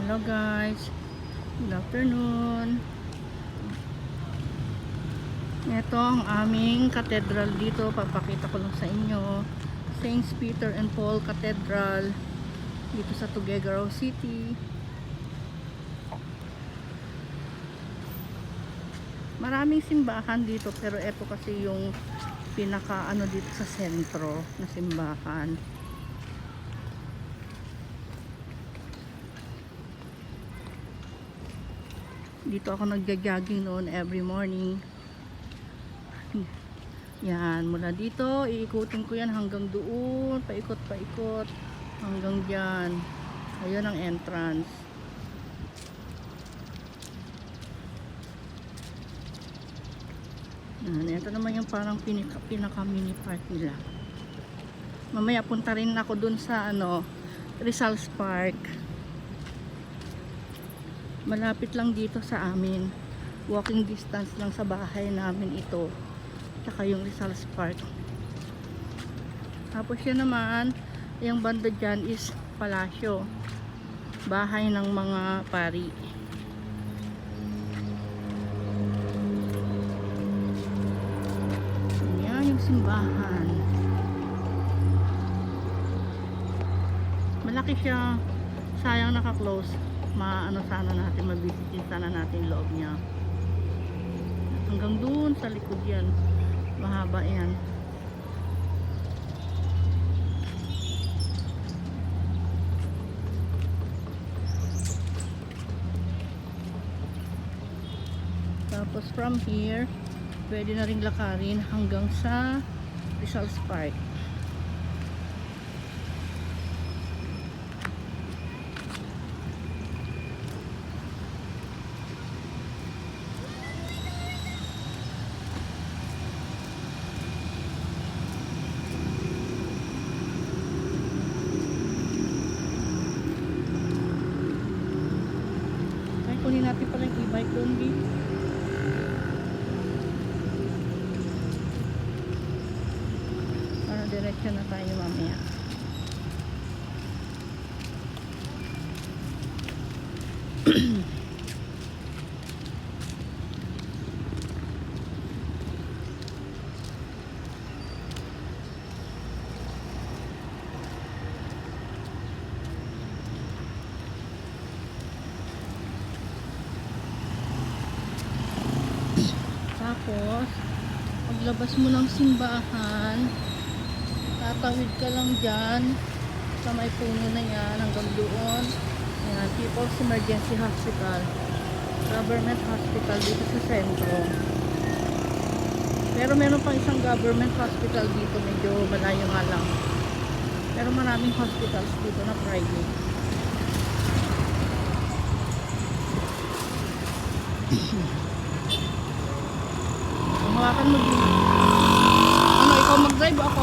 Hello guys, good afternoon. Ito ang aming cathedral dito. Papakita ko lang sa inyo. Saint Peter and Paul Cathedral dito sa Tuguegarao City. Maraming simbahan dito, pero ito kasi yung pinaka dito sa sentro na simbahan. Dito ako nagja-jogging noon every morning. Yan, mula dito iikutin ko yan hanggang doon, paikot-paikot hanggang diyan. Ayun ang entrance. Ito naman yung parang pinaka mini park nila. Mamaya punta rin ako dun sa Rizal's Park. Malapit lang dito sa amin. Walking distance lang sa bahay namin ito. Tsaka yung Rizal's Park. Tapos yun naman, yung banda dyan is palasyo. Bahay ng mga pari. Yan yung simbahan. Malaki siya. Sayang naka-close. Sana natin mabisitin sana natin loob niya. Hanggang doon sa likod yan. Mahaba yan. Tapos from here, pwede na ring lakarin hanggang sa Rizal's Park. Kunin natin pala yung e-bike doon dito. Para diretso na tayo mamaya. Tapos, paglabas mo ng simbahan, tatawid ka lang dyan sa may puno na yan hanggang doon. Yan, People's Emergency Hospital, government hospital dito sa sentro. Pero meron pang isang government hospital dito, medyo malayo nga lang. Pero maraming hospitals dito na private. Hawakan mo din. Ikaw mag-drive ako.